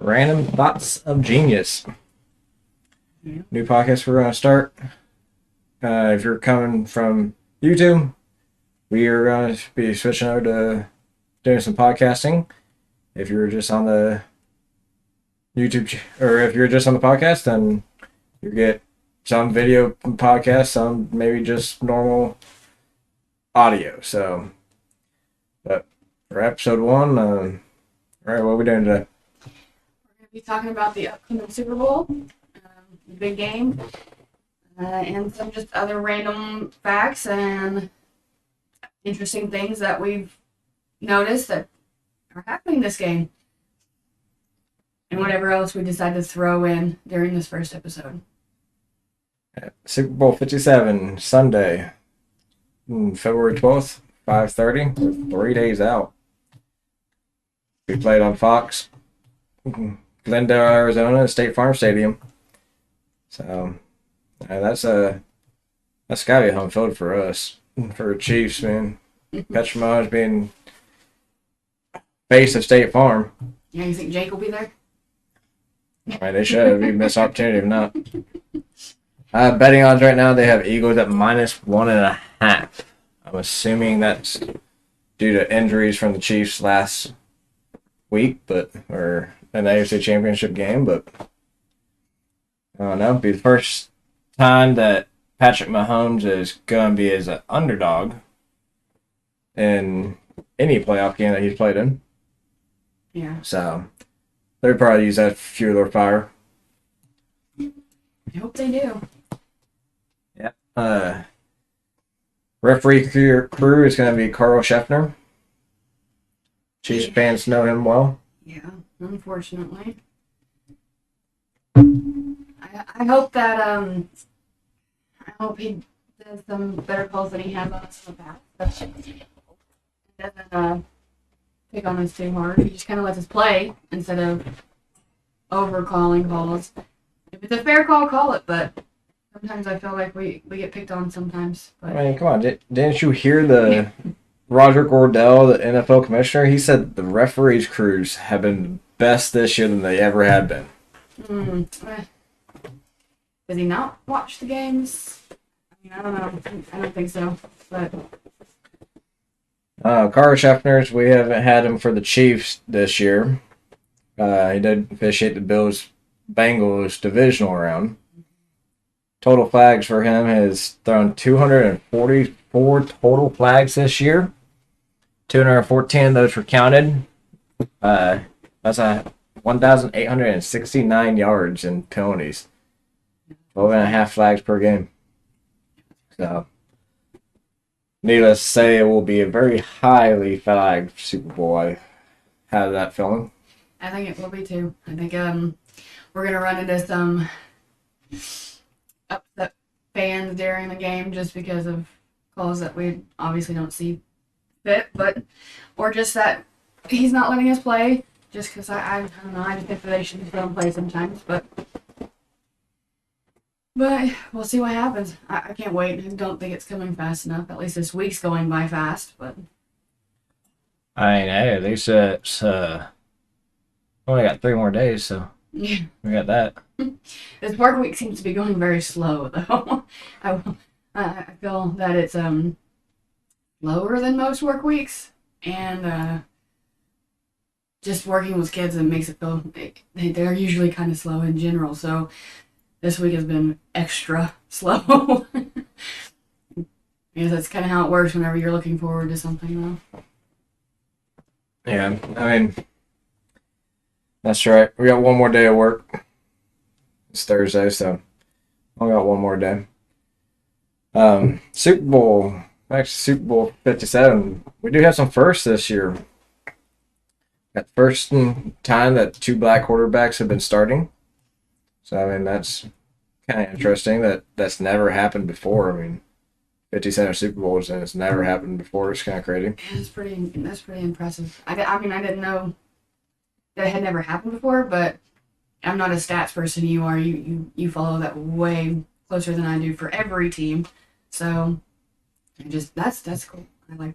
Random Thoughts of Genius. Yeah. New podcast we're going to start. If you're coming from YouTube, we are going to be switching over to doing some podcasting. If you're just on the or if you're just on the podcast, then you get some video podcast, some maybe just normal audio. So, but for episode one, all right, what are we doing today? We're going to be talking about the upcoming Super Bowl, the big game, and some just other random facts and interesting things that we've noticed that are happening this game. And whatever else we decide to throw in during this first episode. Super Bowl 57, Sunday, February 12th, 5:30. 3 days out. We played on Fox, Glendale, Arizona, State Farm Stadium. So that's gotta be a home field for us, for the Chiefs, man. Patrick Mahomes being face of State Farm. Yeah, you think Jake will be there? Right, they should. It'd be a missed opportunity if not. Betting odds right now, they have Eagles at -1.5. I'm assuming that's due to injuries from the Chiefs last week, or an AFC Championship game, but I don't know. It'll be the first time that Patrick Mahomes is going to be as an underdog in any playoff game that he's played in. Yeah. So they'd probably use that to fuel their fire. I hope they do. Yeah. Referee crew is going to be Carl Scheffner. Chiefs fans know him well. Yeah, unfortunately. I hope that I hope he does some better calls than he has on us in the past. Doesn't pick on us too hard. He just kind of lets us play instead of over calling calls. If it's a fair call, call it. But sometimes I feel like we get picked on sometimes. But I mean, come on. Didn't you hear the Roger Goodell, the NFL commissioner? He said the referees' crews have been best this year than they ever have been. Does he not watch the games? I mean, I don't know. I don't think so. But Carl Scheffner's, we haven't had him for the Chiefs this year. He did officiate the Bills-Bengals divisional round. Total flags for him has thrown 244 total flags this year. 214 of those were counted. That's 1,869 yards in penalties. 12.5 flags per game. So, needless to say, it will be a very highly flagged Super Bowl. I have that feeling. I think it will be too. I think we're gonna run into some upset fans during the game just because of calls that we obviously don't see fit, or just that he's not letting us play. Just because I don't know. I just think that they should just let him play sometimes, but we'll see what happens. I can't wait. I don't think it's coming fast enough. At least this week's going by fast, but I mean, hey, they said it's only got 3 more days, so yeah. we got that. This work week seems to be going very slow, though. I feel that it's lower than most work weeks, and just working with kids, it makes it feel they're usually kind of slow in general. So this week has been extra slow. Because that's kind of how it works whenever you're looking forward to something, though. Yeah, I mean, that's right. We got one more day of work. It's Thursday, so I got one more day. Super Bowl, actually Super Bowl 57. We do have some firsts this year. Got the first time that 2 black quarterbacks have been starting. So, I mean, that's kind of interesting. That's never happened before. I mean, 57 Super Bowls and it's never happened before. It's kind of crazy. That's pretty impressive. I mean, I didn't know that it had never happened before, but I'm not a stats person. You are. You follow that way closer than I do for every team. So, that's cool. I like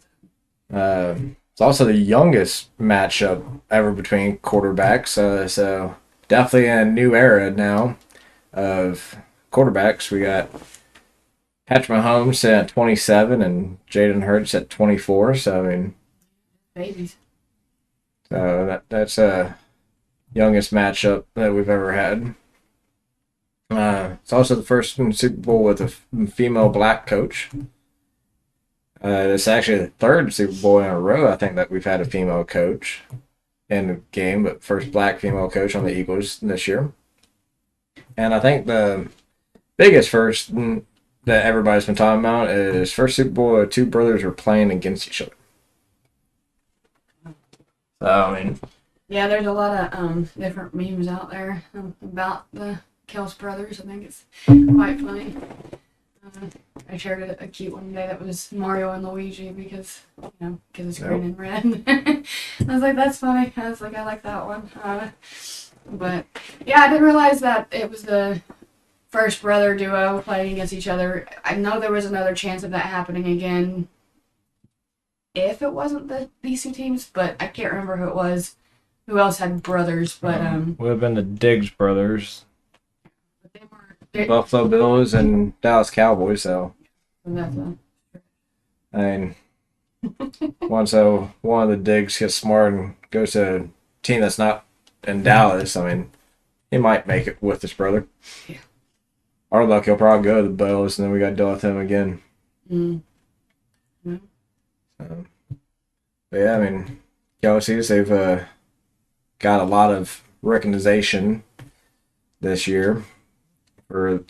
that. It's also the youngest matchup ever between quarterbacks. So definitely a new era now of quarterbacks. We got Patrick Mahomes at 27 and Jaden Hurts at 24. So I mean, Babies. that's a youngest matchup that we've ever had. It's also the first Super Bowl with a female black coach. It's actually the third Super Bowl in a row, I think, that we've had a female coach in the game, but first black female coach on the Eagles this year. And I think the biggest first that everybody's been talking about is first Super Bowl where two brothers were playing against each other. So, I mean, Yeah, there's a lot of different memes out there about the Kels brothers. I think it's quite funny. I shared a cute one today that was Mario and Luigi because it's green and red. I was like, that's funny. I was like, I like that one. But yeah, I didn't realize that it was the first brother duo playing against each other. I know there was another chance of that happening again if it wasn't these two teams, but I can't remember who it was. Who else had brothers? But would have been the Diggs brothers, they were. Buffalo Bills, and Dallas Cowboys. So, That's I mean, once one of the Diggs gets smart and goes to a team that's not in Dallas, I mean, he might make it with his brother. Yeah. Our luck, he'll probably go to the Bills, and then we got to deal with him again. Mm-hmm. But yeah, I mean, Kelsey's, they've got a lot of recognition this year for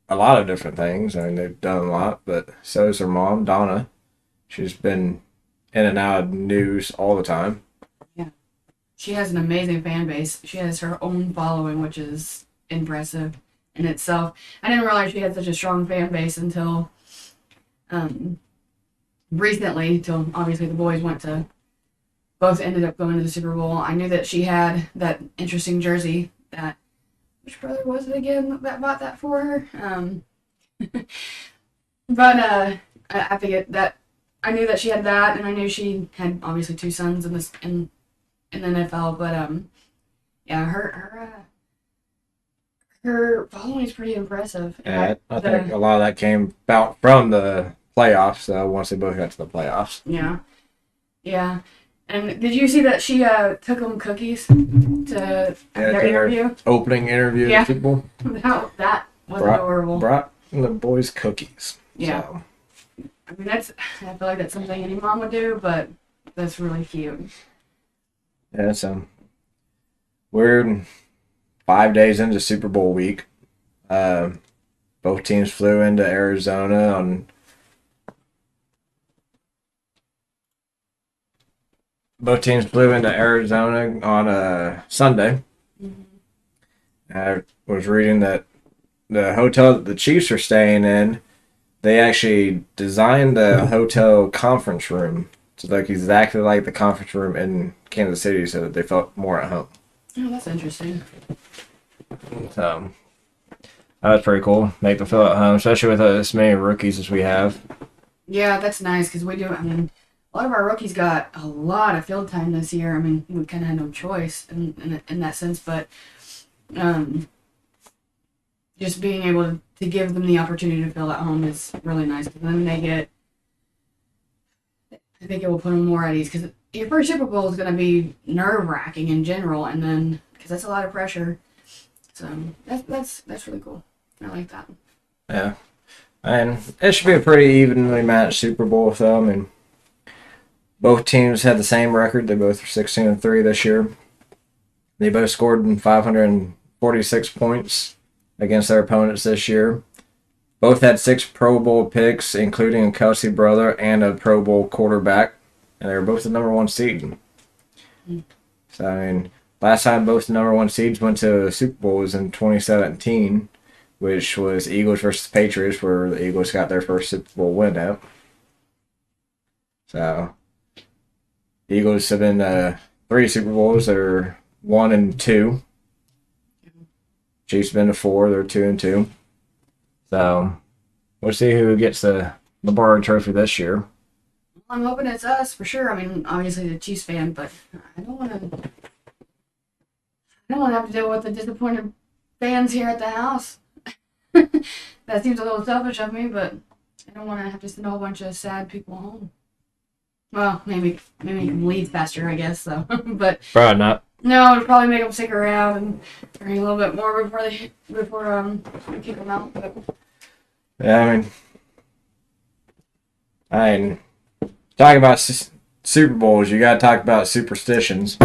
a lot of different things. I mean, they've done a lot, but so is their mom, Donna. She's been in and out of news all the time. Yeah. She has an amazing fan base. She has her own following, which is impressive in itself. I didn't realize she had such a strong fan base until recently, until obviously the boys both ended up going to the Super Bowl. I knew that she had that interesting jersey that, which brother was it again that bought that for her? But I figured that I knew that she had that, and I knew she had obviously two sons in the NFL. But yeah, her following is pretty impressive. And I think a lot of that came about from the playoffs. Once they both got to the playoffs. Yeah, yeah. And did you see that she took them cookies to their interview? Opening interview Yeah. at Super Bowl. That was adorable. Brought the boys cookies. Yeah. So. I mean, I feel like that's something any mom would do, but that's really cute. Yeah, so we're 5 days into Super Bowl week. Both teams flew into Arizona on a Sunday. Mm-hmm. I was reading that the hotel that the Chiefs are staying in, they actually designed the hotel conference room to look exactly like the conference room in Kansas City so that they felt more at home. Oh, that's interesting. So that was pretty cool. Make them feel at home, especially with as many rookies as we have. Yeah, that's nice because we do. I mean, a lot of our rookies got a lot of field time this year. I mean, we kind of had no choice in that sense, but just being able to give them the opportunity to feel at home is really nice. Because then I think it will put them more at ease. Because your first Super Bowl is going to be nerve-wracking in general, and then because that's a lot of pressure. So that's really cool. I like that. Yeah, and it should be a pretty evenly matched Super Bowl. So I mean, both teams had the same record. They both are 16-3 this year. They both scored 546 points against their opponents this year. Both had 6 Pro Bowl picks, including a Kelsey brother and a Pro Bowl quarterback, and they were both the number 1 seed. So, I mean, last time both the number 1 seeds went to the Super Bowl was in 2017, which was Eagles versus Patriots, where the Eagles got their first Super Bowl win at. So, the Eagles have been 3 Super Bowls. They're 1 and 2. Chiefs been to 4. They're 2 and 2. So we'll see who gets the Lombardi Trophy this year. I'm hoping it's us for sure. I mean, obviously the Chiefs fan, but I don't want to. I don't want to have to deal with the disappointed fans here at the house. That seems a little selfish of me, but I don't want to have to send a whole bunch of sad people home. Well, maybe you can leave faster, I guess. So, but Probably not. no, it'll probably make them stick around and drink a little bit more before we kick them out. But Yeah, I mean, talking about Super Bowls, you got to talk about superstitions.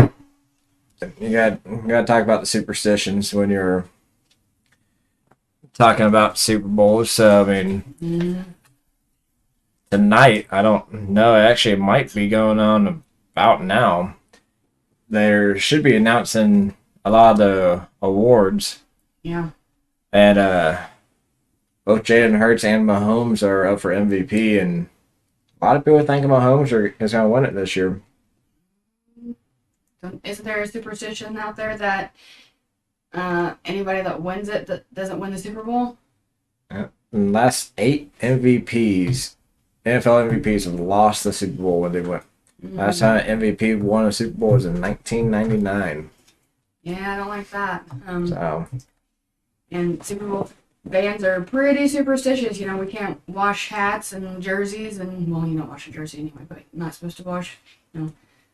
You got to talk about the superstitions when you're talking about Super Bowls. So I mean, tonight I don't know. Actually, it might be going on about now. There should be announcing a lot of the awards, yeah, and both Jalen Hurts and Mahomes are up for MVP, and a lot of people think Mahomes is going to win it this year. isn't there a superstition out there that anybody that wins it that doesn't win the Super Bowl? In the last 8 MVPs, NFL MVPs have lost the Super Bowl when they went. Last time an MVP won a Super Bowl was in 1999. Yeah, I don't like that. So, And Super Bowl fans are pretty superstitious. You know, we can't wash hats and jerseys, and well, you don't wash a jersey anyway, but you're not supposed to wash,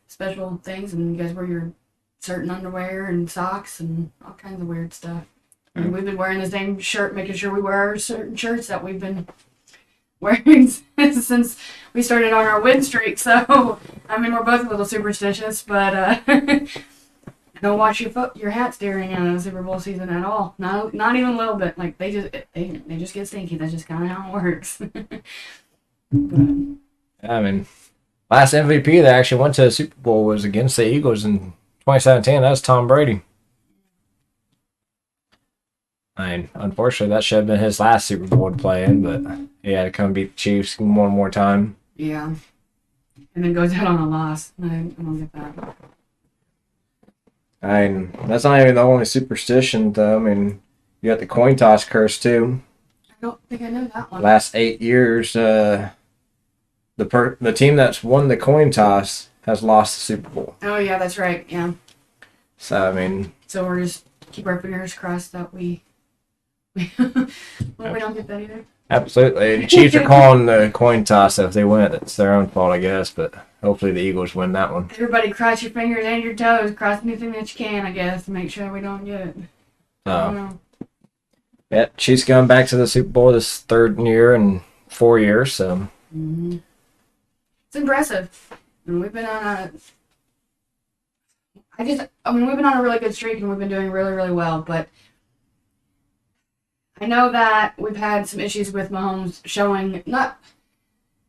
special things. And you guys wear your certain underwear and socks and all kinds of weird stuff. And we've been wearing the same shirt, making sure we wear our certain shirts that we've been wearing since we started on our win streak. So, I mean, we're both a little superstitious, but don't wash your hats during Super Bowl season at all. Not even a little bit. Like they just get stinky. That's just kind of how it works. But, I mean, last MVP that actually went to the Super Bowl was against the Eagles in 2017. That was Tom Brady. I mean, unfortunately, that should have been his last Super Bowl to play in, but he had to come beat the Chiefs one more time. yeah, and then goes out on a loss. I don't get that. I mean, that's not even the only superstition, though. I mean, you got the coin toss curse, too. I don't think I know that one. Last 8 years, the team that's won the coin toss has lost the Super Bowl. Oh yeah, that's right. Yeah. So, I mean... So we're just keep our fingers crossed that we don't get that either. Absolutely. The Chiefs are calling the coin toss, so if they win it, it's their own fault, I guess. But hopefully the Eagles win that one. Everybody cross your fingers and your toes. Cross anything that you can, I guess, to make sure we don't get it. I don't know. Yeah, Chiefs going back to the Super Bowl this third year in 4 years, so... It's impressive. And we've been on we've been on a really good streak and we've been doing really, really well, but I know that we've had some issues with Mahomes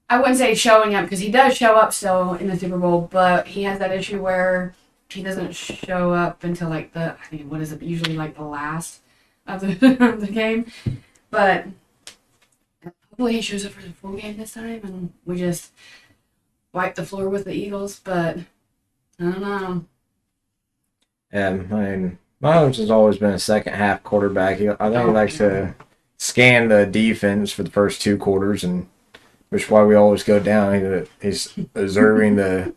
I wouldn't say showing up because he does show up still in the Super Bowl, but he has that issue where he doesn't show up until usually like the last of the game. But hopefully he shows up for the full game this time and we just wipe the floor with the Eagles, but I don't know. Yeah, I mean, Mahomes has always been a second half quarterback. I think he likes to scan the defense for the first 2 quarters, and which is why we always go down. He's observing the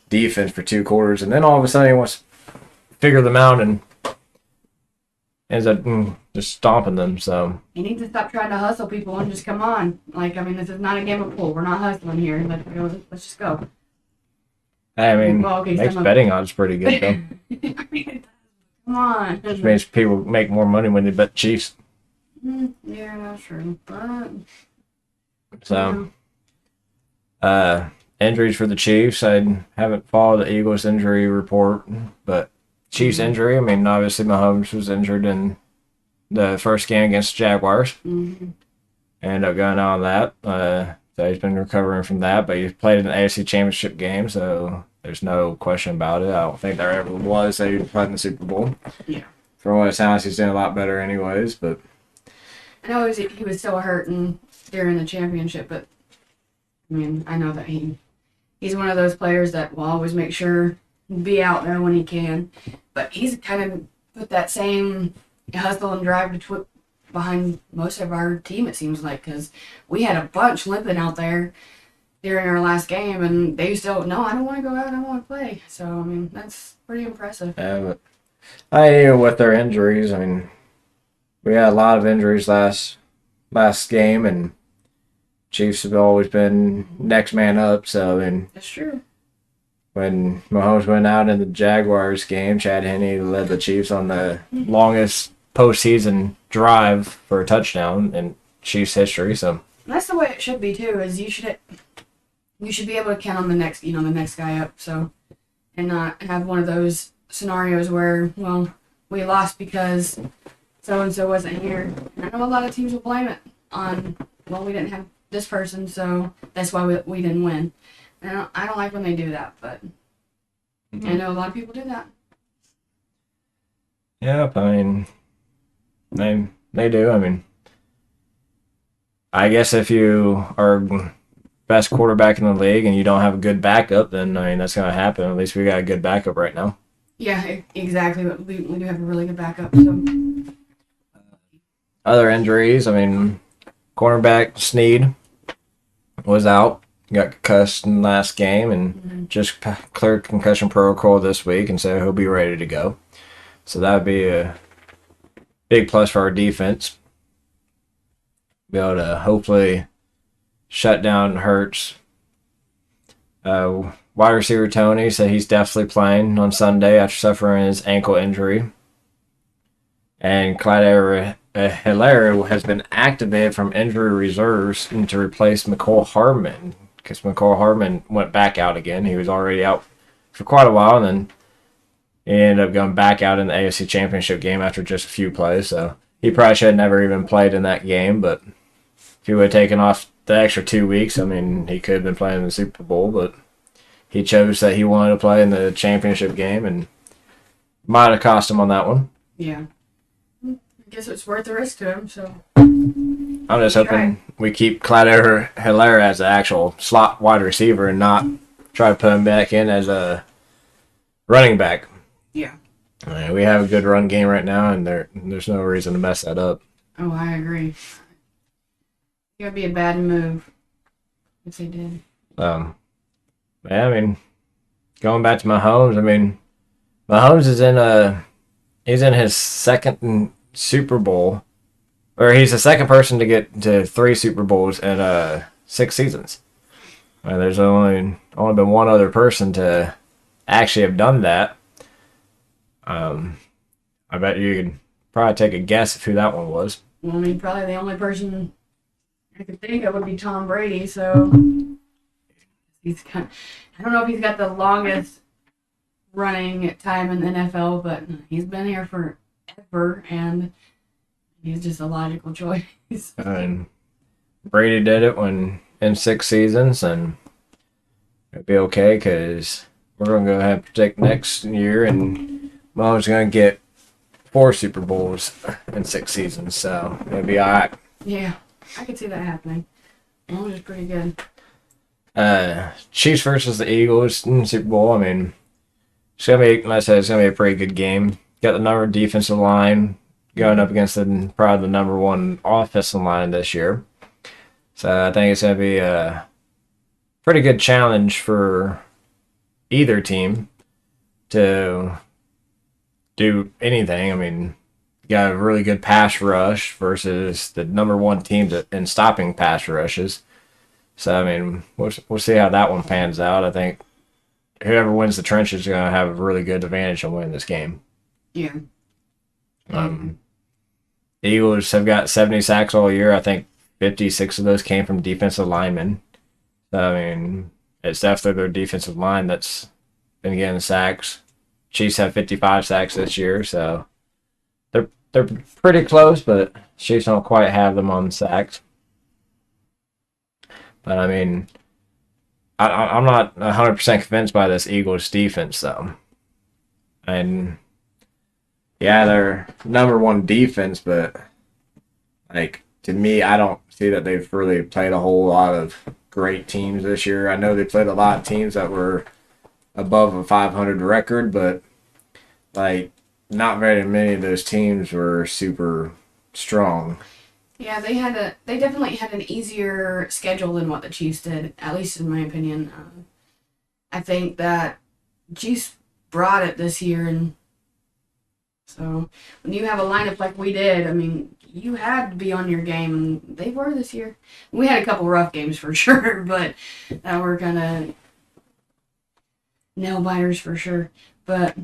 defense for 2 quarters, and then all of a sudden he wants to figure them out and ends up just stomping them. So He needs to stop trying to hustle people and just come on. This is not a game of pool. We're not hustling here. Let's just go. I mean, Well, okay, makes some of- betting odds pretty good though. Come on. Which means people make more money when they bet Chiefs. Yeah, that's true. But So, injuries for the Chiefs. I haven't followed the Eagles injury report, but Chiefs injury. I mean, obviously Mahomes was injured in the first game against the Jaguars. Ended up going on that. So he's been recovering from that, but he played in the AFC Championship game, so there's no question about it. I don't think there ever was that he played in the Super Bowl. Yeah. From what it sounds, he's doing a lot better anyways, but... I know he was still hurting during the championship, but I mean, I know that he's one of those players that will always make sure be out there when he can. But he's kind of put that same hustle and drive behind most of our team, it seems like, because we had a bunch limping out there during our last game, and they still, no, I don't want to go out, I want to play. So, I mean, that's pretty impressive. Yeah, but with their injuries, I mean, we had a lot of injuries last game, and Chiefs have always been next man up. So, I mean, That's true. when Mahomes went out in the Jaguars game, Chad Henne led the Chiefs on the longest postseason drive for a touchdown in Chiefs history. So, And that's the way it should be too. Is you should be able to count on the next, the next guy up. So, and not have one of those scenarios where, well, we lost because so and so wasn't here. And I know a lot of teams will blame it on, well, we didn't have this person, so that's why we didn't win. And I don't like when they do that, but I know a lot of people do that. yep, I mean, they do. I mean, I guess if you are best quarterback in the league and you don't have a good backup, then I mean that's going to happen. At least we got a good backup right now. Yeah, exactly. But we do have a really good backup. So Other injuries, I mean, cornerback Snead was out, got concussed in the last game, and just cleared concussion protocol this week, and so he'll be ready to go. So that would be a big plus for our defense. Be able to hopefully shut down Hurts. Wide receiver Tony said he's definitely playing on Sunday after suffering his ankle injury. And Clyde Hilaire has been activated from injury reserves to replace McCole Hardman, because McCole Hardman went back out again. He was already out for quite a while, and then he ended up going back out in the AFC Championship game after just a few plays. So he probably should have never even played in that game, but if he would have taken off the extra 2 weeks, I mean, he could have been playing in the Super Bowl, but he chose that he wanted to play in the championship game, and might have cost him on that one. yeah, I guess it's worth the risk to him. So I'm just hoping we keep Clyde Hilaire as an actual slot wide receiver and not try to put him back in as a running back. yeah. We have a good run game right now, and there's no reason to mess that up. Oh, I agree. It would be a bad move if they did. Yeah, I mean, going back to Mahomes, I mean, Mahomes he's in his second Super Bowl, or he's the second person to get to 3 Super Bowls in 6 seasons. There's only been one other person to actually have done that. I bet you could probably take a guess of who that one was. Well, I mean, probably the only person I could think of would be Tom Brady. So I don't know if he's got the longest running time in the NFL, but he's been here forever, and he's just a logical choice. And Brady did it in 6 seasons, and it'll be okay because we're going to go ahead and predict next year, and Mahomes going to get 4 Super Bowls in 6 seasons, so it'll be all right. Yeah, I could see that happening. Mahomes is pretty good. Chiefs versus the Eagles in the Super Bowl. I mean, it's gonna be, like I said, it's gonna be a pretty good game. Got the number defensive line going up against probably the number 1 offensive line this year. So I think it's gonna be a pretty good challenge for either team to do anything. I mean, you got a really good pass rush versus the number 1 team in stopping pass rushes. So, I mean, we'll see how that one pans out. I think whoever wins the trenches is going to have a really good advantage on winning this game. Yeah. The Eagles have got 70 sacks all year. I think 56 of those came from defensive linemen. So, I mean, it's definitely their defensive line that's been getting sacks. Chiefs have 55 sacks this year, so they're pretty close, but Chiefs don't quite have them on sacks. But, I mean, I'm not 100% convinced by this Eagles defense, though. And, yeah, they're number 1 defense, but, like, to me, I don't see that they've really played a whole lot of great teams this year. I know they played a lot of teams that were above a 500 record, but, like, not very many of those teams were super strong. Yeah, they definitely had an easier schedule than what the Chiefs did, at least in my opinion. I think that Chiefs brought it this year, and so when you have a lineup like we did, I mean, you had to be on your game, and they were this year. We had a couple rough games for sure, but that were kind of nail biters for sure. But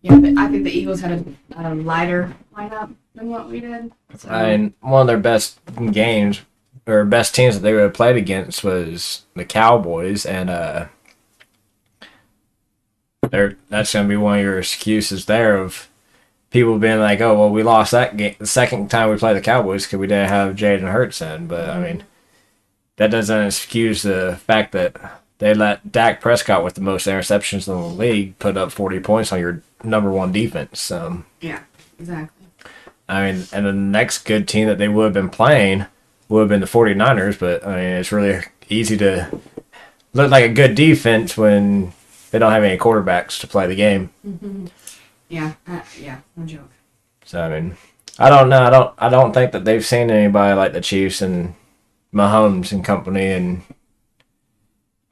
yeah, I think the Eagles had a lighter lineup than what we did. So And one of their best games or best teams that they would have played against was the Cowboys, and that's going to be one of your excuses there of people being like, "Oh, well, we lost that game the second time we played the Cowboys because we didn't have Jaden Hurts in." But I mean, that doesn't excuse the fact that they let Dak Prescott with the most interceptions in the league put up 40 points on your number one defense. yeah, exactly. I mean, and the next good team that they would have been playing would have been the 49ers, but I mean, it's really easy to look like a good defense when they don't have any quarterbacks to play the game. Yeah, no joke. So I mean, I don't know. I don't think that they've seen anybody like the Chiefs and Mahomes and company and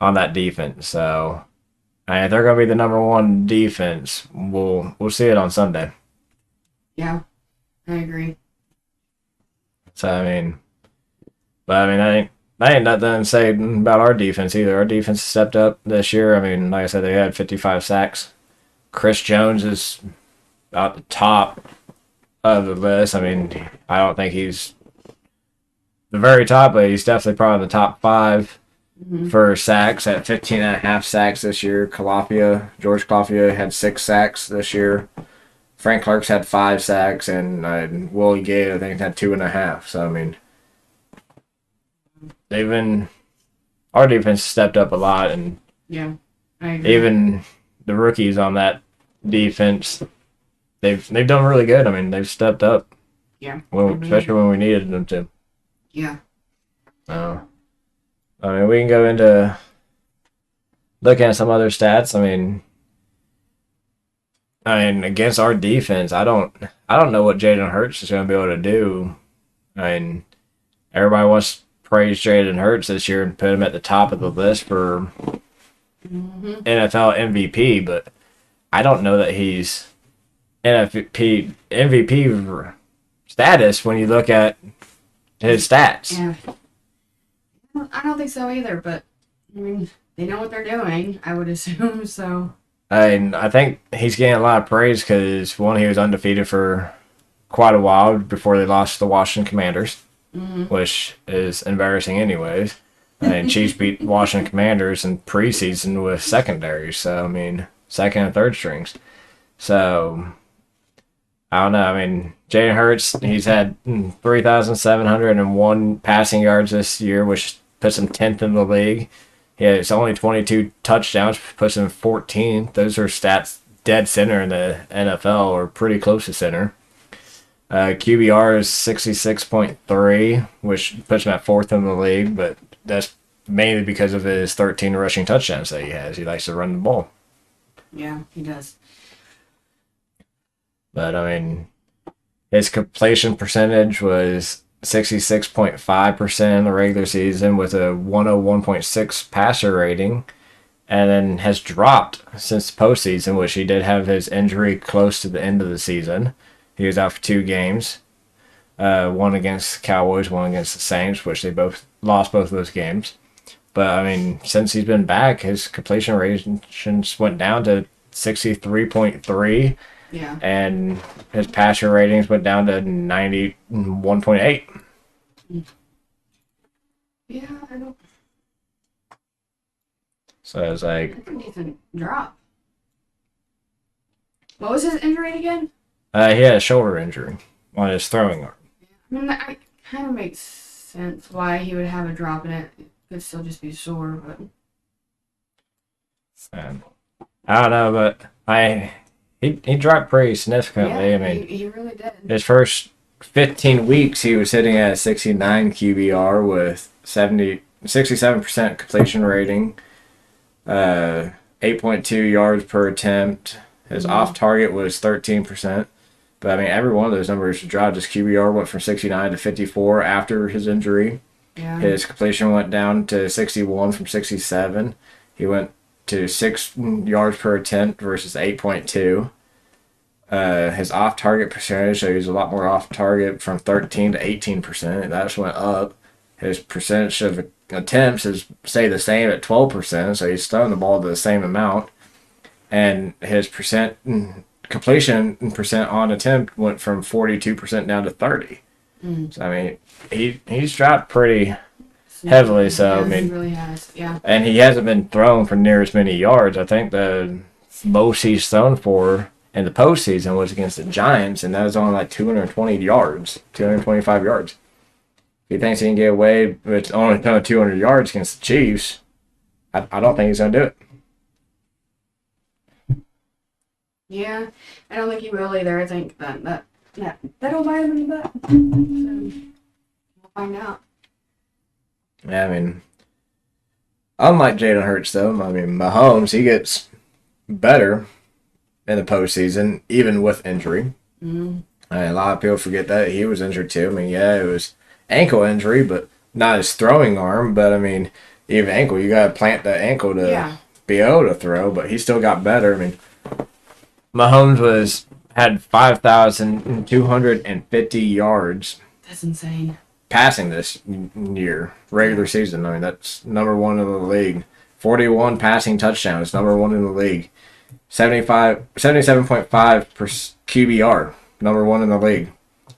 on that defense. So I mean, if they're going to be the number one defense, we'll see it on Sunday. Yeah, I agree. So I mean, but I mean, I ain't nothing to say about our defense either. Our defense stepped up this year. I mean, like I said, they had 55 sacks. Chris Jones is at the top of the list. I mean, I don't think he's the very top, but he's definitely probably in the top five for sacks at 15 and a half sacks this year. George Calafia had 6 sacks this year. Frank Clark's had 5 sacks, and Willie Gay, I think, had 2.5. So, I mean, our defense stepped up a lot, and Yeah, I agree. even the rookies on that defense, they've done really good. I mean, they've stepped up, Yeah. especially when we needed them to. Yeah. I mean, we can go into looking at some other stats. I mean, against our defense, I don't know what Jaden Hurts is going to be able to do. I mean, everybody wants to praise Jaden Hurts this year and put him at the top of the list for NFL MVP, but I don't know that he's MVP status when you look at his stats. Yeah. I don't think so either, but I mean, they know what they're doing, I would assume, so. And I think he's getting a lot of praise because, one, he was undefeated for quite a while before they lost to the Washington Commanders, which is embarrassing anyways. And Chiefs beat Washington Commanders in preseason with secondaries, so, I mean, second and third strings. So, I don't know. I mean, Jalen Hurts, he's had 3,701 passing yards this year, which puts him 10th in the league. He has only 22 touchdowns, puts him 14th. Those are stats dead center in the NFL, or pretty close to center. QBR is 66.3, which puts him at 4th in the league, but that's mainly because of his 13 rushing touchdowns that he has. He likes to run the ball. Yeah, he does. But, I mean, his completion percentage was 66.5% in the regular season with a 101.6 passer rating, and then has dropped since the postseason, which he did have his injury close to the end of the season. He was out for 2 games, one against the Cowboys, one against the Saints, which they both lost both of those games. But, I mean, since he's been back, his completion ratings went down to 63.3. Yeah. And his passer ratings went down to 91.8. Yeah, I don't. So it's like, That's a decent drop. What was his injury again? he had a shoulder injury on his throwing arm. I mean, that kind of makes sense why he would have a drop in it. It could still just be sore, but. And I don't know, but he dropped pretty significantly. Yeah, I mean, he really did. his first 15 weeks, he was hitting at 69 QBR with 67% completion rating, 8.2 yards per attempt. His off target was 13%, But I mean, every one of those numbers dropped. His QBR went from 69 to 54 after his injury. Yeah. His completion went down to 61 from 67. He went to 6 yards per attempt versus 8.2. His off target percentage, so he's a lot more off target from 13 to 18%. That just went up. His percentage of attempts is stayed the same at 12%, so he's throwing the ball to the same amount. And his completion percent on attempt went from 42% down to 30. So I mean, he's dropped pretty heavily. So Yeah, I mean, he really has. Yeah. and he hasn't been thrown for near as many yards. I think the most he's thrown for in the postseason was against the Giants, and that was only like 220 yards, 225 yards. If he thinks he can get away with only throwing 200 yards against the Chiefs, I don't think he's going to do it. Yeah, I don't think he will either. I think that'll bite him in the butt. So we'll find out. Yeah, I mean, unlike Jalen Hurts, though, I mean, Mahomes, he gets better in the postseason, even with injury. Mm-hmm. I mean, a lot of people forget that he was injured too. I mean, yeah, it was ankle injury, but not his throwing arm. But I mean, even ankle, you got to plant the ankle to be able to throw. But he still got better. I mean, Mahomes had 5,250 yards. That's insane. Passing this year, regular season. I mean, that's number one in the league. 41 passing touchdowns, number one in the league. 77.5 per QBR, number one in the league.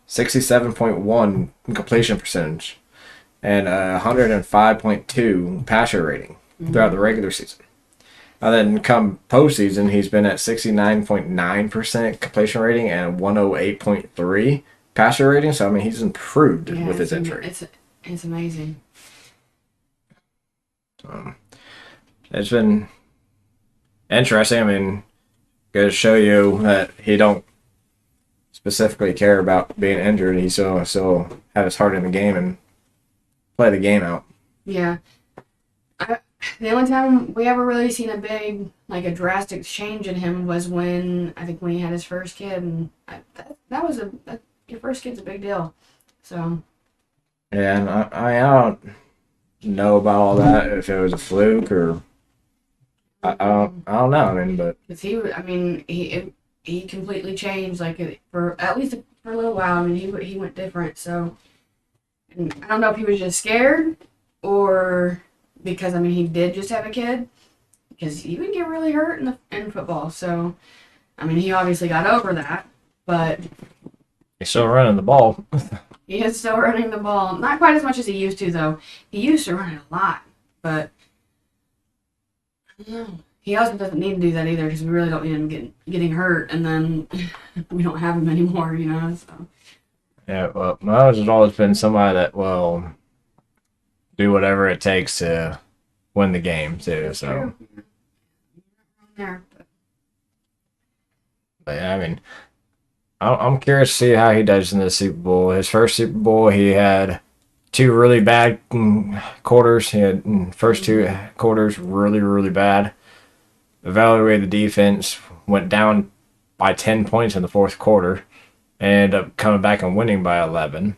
67.1 completion percentage. And 105.2 passer rating throughout the regular season. And then come postseason, he's been at 69.9% completion rating and 108.3 passer rating. So, I mean, he's improved with his injury. It's amazing. It's been interesting. I mean, goes to show you that he don't specifically care about being injured. He still have his heart in the game and play the game out. Yeah. The only time we ever really seen a drastic change in him was when he had his first kid, and your first kid's a big deal. So. Yeah, and I don't know about all that, if it was a fluke or I don't know. I mean, but because he completely changed, for at least for a little while. I mean, he went different. So, and I don't know if he was just scared or because he did just have a kid, because he would get really hurt in football. So, he obviously got over that, but he's still running the ball. He is still running the ball. Not quite as much as he used to, though. He used to run it a lot, but I don't know. He also doesn't need to do that either, because we really don't need him getting hurt, and then we don't have him anymore, So. Yeah, well, Miles has always been somebody that will do whatever it takes to win the game, too. So. There, but yeah, I mean, I'm curious to see how he does in the Super Bowl. His first Super Bowl, he had 2 really bad quarters. He had first 2 quarters really, really bad. Evaluated the defense, went down by 10 points in the fourth quarter, and ended up coming back and winning by 11.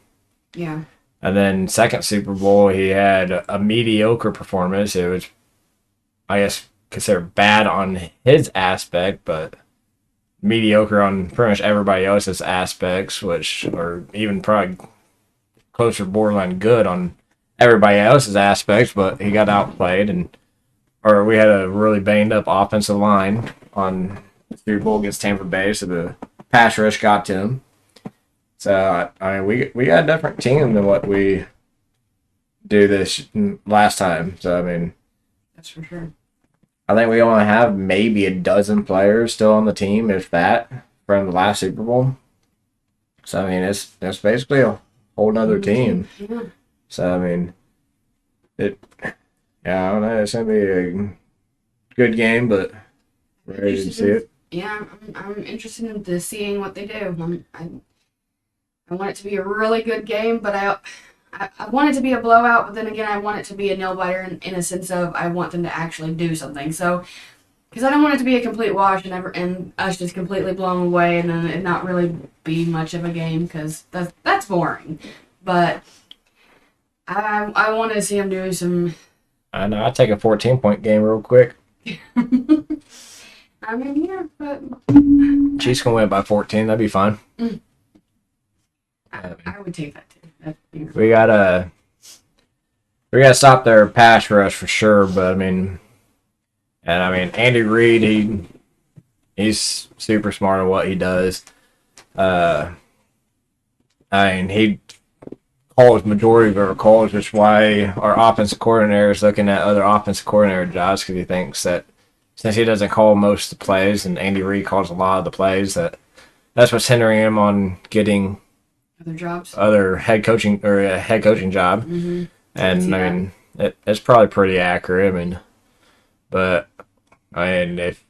Yeah. And then second Super Bowl, he had a mediocre performance. It was, I guess, considered bad on his aspect, but mediocre on pretty much everybody else's aspects, which are even probably closer borderline good on everybody else's aspects, but he got outplayed, or we had a really banged up offensive line on the Super Bowl against Tampa Bay, so the pass rush got to him. So, we got a different team than what we do this last time. So, that's for sure. I think we only have maybe a dozen players still on the team, if that, from the last Super Bowl. So, it's basically a whole nother team. Yeah. So, I don't know. It's going to be a good game, but ready to see it. Yeah, I'm interested in seeing what they do. I want it to be a really good game, but I want it to be a blowout, but then again, I want it to be a nail-biter in a sense of I want them to actually do something. So because I don't want it to be a complete wash and us just completely blown away and then it not really be much of a game because that's boring. But I want to see him do some. I know. I'd take a 14-point game real quick. I mean, yeah, but Chiefs can win by 14. That'd be fine. I would take that too. We gotta stop their pass rush for sure. But I mean, Andy Reid, he's super smart at what he does. He calls majority of our calls, which is why our offensive coordinator is looking at other offensive coordinator jobs because he thinks that since he doesn't call most of the plays and Andy Reid calls a lot of the plays, that's what's hindering him on getting other jobs, other head coaching or a head coaching job. Mm-hmm. And it's probably pretty accurate. But if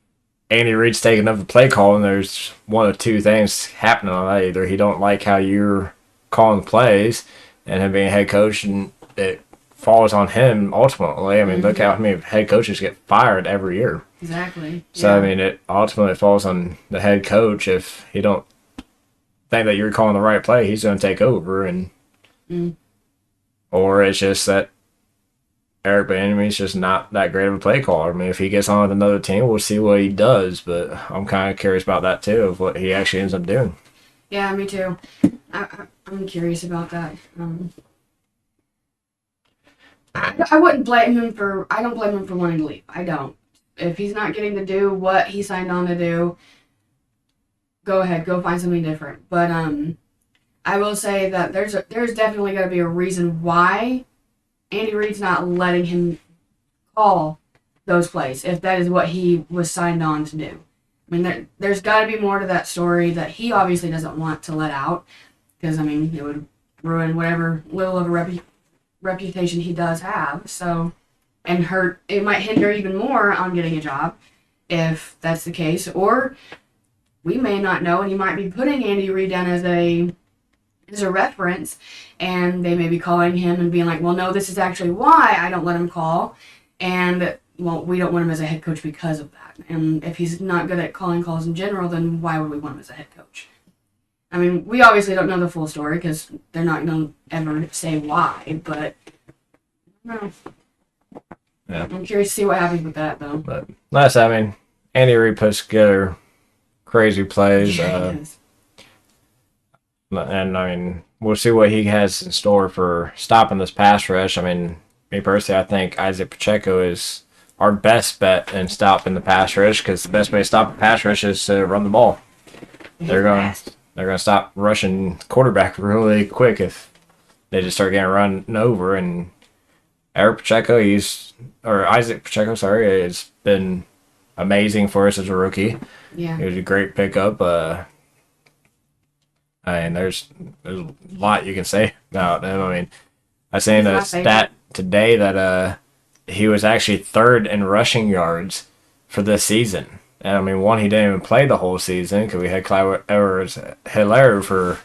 Andy Reid's taking up the play call, and there's one of two things happening on that: either he don't like how you're calling the plays, and him being head coach, and it falls on him ultimately. Look how many head coaches get fired every year. Exactly. So it ultimately falls on the head coach. If he don't think that you're calling the right play, he's going to take over, and or it's just that Eric Bieniemy's just not that great of a play caller. If he gets on with another team, we'll see what he does. But I'm kind of curious about that too, of what he actually ends up doing. Yeah, me too. I'm curious about that. I wouldn't blame him for. I don't blame him for wanting to leave. I don't. If he's not getting to do what he signed on to do, go ahead, go find something different. But I will say that there's definitely got to be a reason why Andy Reid's not letting him call those plays if that is what he was signed on to do. There's got to be more to that story that he obviously doesn't want to let out because it would ruin whatever little of a reputation he does have. So, and hurt. It might hinder even more on getting a job if that's the case. Or we may not know, and he might be putting Andy Reid down as a reference, and they may be calling him and being like, well, no, this is actually why I don't let him call, and, well, we don't want him as a head coach because of that. And if he's not good at calling calls in general, then why would we want him as a head coach? We obviously don't know the full story because they're not going to ever say why, but I don't know. Yeah. I'm curious to see what happens with that, though. But last, Andy Reid puts together crazy plays. Yes. And we'll see what he has in store for stopping this pass rush. Me personally, I think Isaac Pacheco is our best bet in stopping the pass rush because the best way to stop the pass rush is to run the ball. They're going to stop rushing quarterback really quick if they just start getting run over. And Isaac Pacheco, has been amazing for us as a rookie. Yeah. It was a great pickup. There's a lot you can say about him. I seen a stat today that he was actually third in rushing yards for this season. And he didn't even play the whole season because we had Clyde Edwards-Helaire for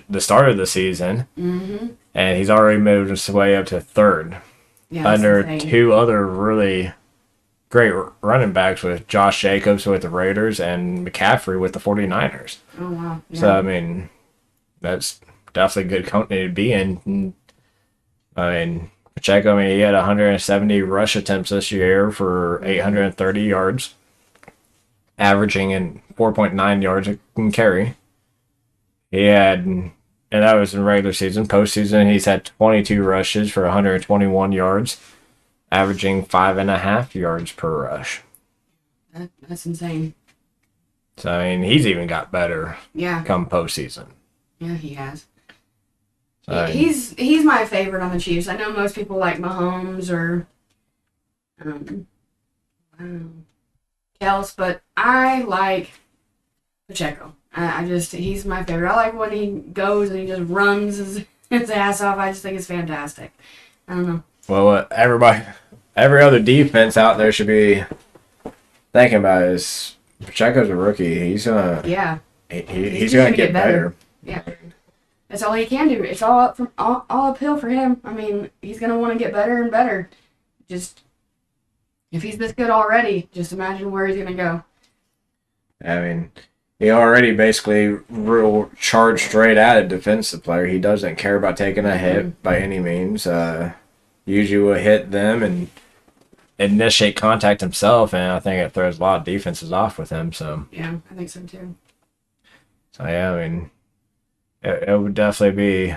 the start of the season. Mm-hmm. And he's already moved his way up to third. Yeah, under two other really great running backs with Josh Jacobs with the Raiders and McCaffrey with the 49ers. Oh, wow. Yeah. So, that's definitely good company to be in. Pacheco, he had 170 rush attempts this year for 830 yards, averaging in 4.9 yards a carry. And that was in regular season. Postseason, he's had 22 rushes for 121 yards, averaging 5.5 yards per rush. That's insane. So, he's even got better come postseason. Yeah, he has. So, he's my favorite on the Chiefs. I know most people like Mahomes or Kels, but I like Pacheco. He's my favorite. I like when he goes and he just runs his ass off. I just think it's fantastic. I don't know. Well, every other defense out there should be thinking about is Pacheco's a rookie. He's gonna he's gonna get better. Yeah, that's all he can do. It's all uphill for him. He's gonna want to get better and better. If he's this good already, just imagine where he's gonna go. I mean, he already basically real charged straight at a defensive player. He doesn't care about taking a hit by any means. Usually will hit them and initiate contact himself, and I think it throws a lot of defenses off with him. So Yeah, I think so too. So yeah, I mean, it would definitely be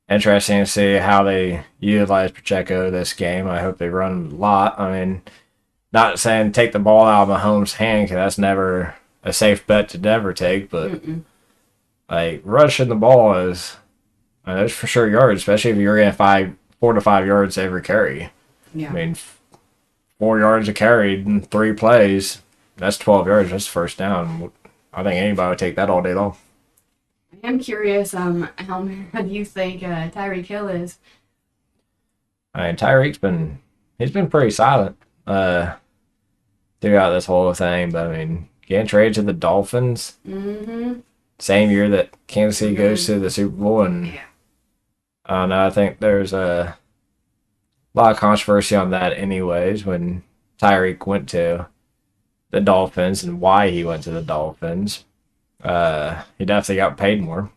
interesting to see how they utilize Pacheco this game. I hope they run a lot. I mean, not saying take the ball out of Mahomes' hand because that's never a safe bet to never take, but like rushing the ball is, I mean, there's for sure yards, especially if you're getting 4 to 5 yards every carry. Yeah. I mean, 4 yards a carry in 3 plays, that's 12 yards. That's first down. I think anybody would take that all day long. I am curious, how do you think Tyreek Hill is? I mean, he's been pretty silent throughout this whole thing, but I mean, getting traded to the Dolphins, same year that Kansas City goes to the Super Bowl, and Yeah. I don't know, I think there's a lot of controversy on that anyways when Tyreek went to the Dolphins and why he went to the Dolphins. He definitely got paid more,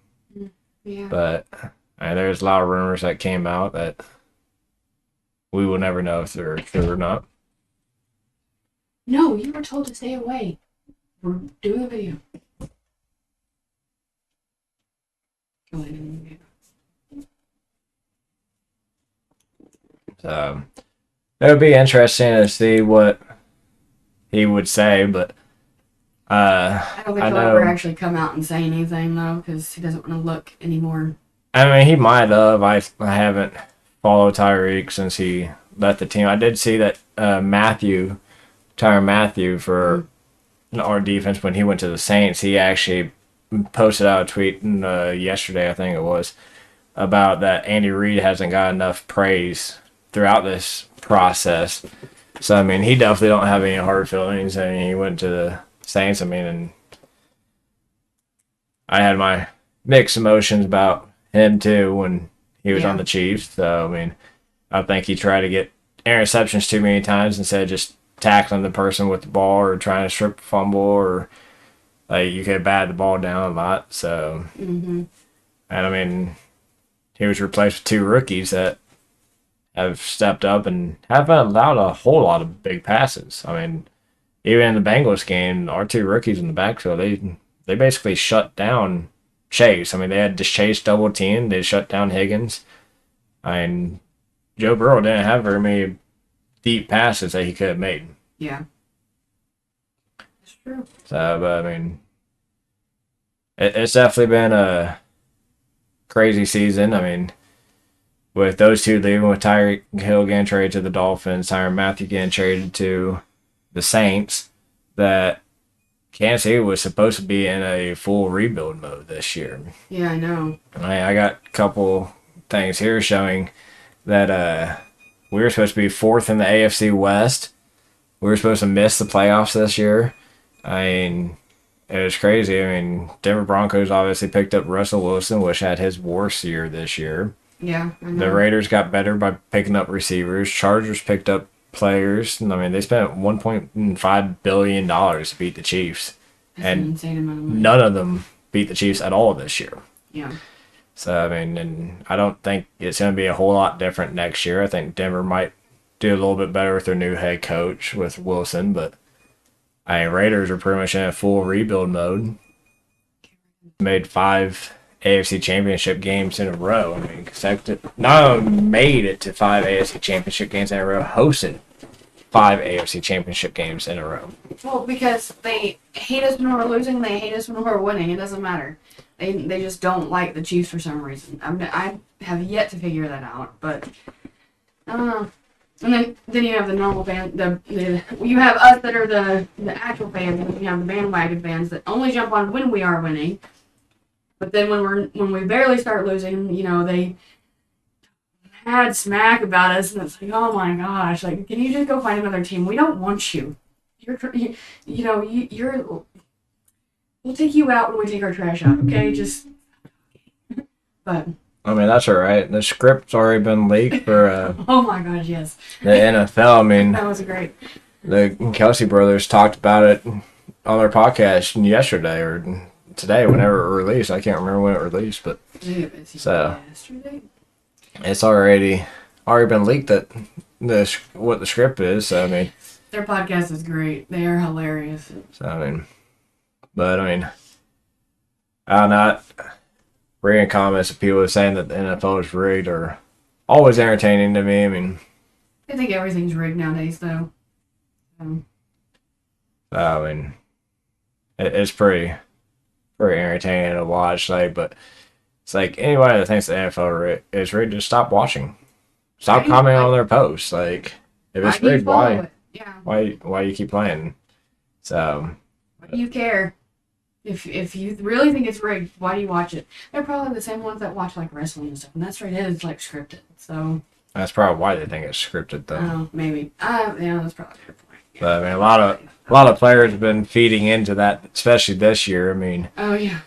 Yeah. but there's a lot of rumors that came out that we will never know if they're true or not. No, you were told to stay away. We're doing a video. Go ahead and So it would be interesting to see what he would say, but I don't think I he'll ever know. actually come out and say anything though, because he doesn't want to look anymore. I mean, he might have. I haven't followed Tyreek since he left the team. I did see that Tyrann Mathieu for our defense when he went to the Saints, he actually posted out a tweet yesterday, I think it was, about that Andy Reid hasn't got enough praise throughout this process. So I mean, he definitely don't have any hard feelings. I mean, he went to the Saints. I mean, and I had my mixed emotions about him too when he was on the Chiefs. So I mean, I think he tried to get interceptions too many times instead of just tackling the person with the ball or trying to strip fumble or like you could bat the ball down a lot. So and I mean, he was replaced with 2 rookies that have stepped up and haven't allowed a whole lot of big passes. I mean, even in the Bengals game, our 2 rookies in the backfield, they basically shut down Chase. I mean, they had just Chase double teamed. They shut down Higgins. And Joe Burrow didn't have very many deep passes that he could have made. Yeah. That's true. So, but I mean, it's definitely been a crazy season. I mean, with those 2 leaving, with Tyreek Hill getting traded to the Dolphins, Tyrann Mathieu getting traded to the Saints, that Kansas City was supposed to be in a full rebuild mode this year. Yeah, I know. I got a couple things here showing that we were supposed to be 4th in the AFC West. We were supposed to miss the playoffs this year. I mean, it was crazy. I mean, Denver Broncos obviously picked up Russell Wilson, which had his worst year this year. Yeah, I know. The Raiders got better by picking up receivers. Chargers picked up players. I mean, they spent $1.5 billion to beat the Chiefs. That's an And insane amount of money. none of them beat the Chiefs at all this year. Yeah. So, I mean, and I don't think it's going to be a whole lot different next year. I think Denver might do a little bit better with their new head coach with Wilson, but I mean, Raiders are pretty much in a full rebuild mode. Made 5 AFC Championship games in a row. I mean, not only made it to 5 AFC Championship games in a row, hosted 5 AFC Championship games in a row. Well, because they hate us when we're losing, they hate us when we're winning. It doesn't matter. They just don't like the Chiefs for some reason. I have yet to figure that out, but I don't know. And then you have the normal fan. You have us that are the actual fans, and then you have the bandwagon fans that only jump on when we are winning. But then when we barely start losing, you know, they had smack about us, and it's like, oh my gosh, like, can you just go find another team? We don't want you. You're we'll take you out when we take our trash out, okay? Just, but I mean, that's all right. The script's already been leaked for Oh my gosh, yes. the NFL. I mean, That was great. the Kelsey brothers talked about it on their podcast yesterday or today, whenever it released. I can't remember when it released, but so Yesterday? it's already been leaked that what the script is. So I mean, Their podcast is great. They are hilarious. but I mean, I'm not reading comments of people saying that the NFL is rigged are always entertaining to me. I mean, I think everything's rigged nowadays, though. I mean, it's pretty entertaining to watch. Like, but it's like anybody that thinks the NFL is rigged, just stop watching. Stop Right? commenting on Like, their posts. Like, if why it's do you rigged, follow why it? Yeah. why you keep playing? So Why do you care? If you really think it's rigged, why do you watch it? They're probably the same ones that watch like wrestling and stuff, and that's right. It is like scripted. So, that's probably why they think it's scripted, though. maybe. Yeah, that's probably a good point. Yeah. But I mean, a lot of players have been feeding into that, especially this year. I mean, Oh yeah.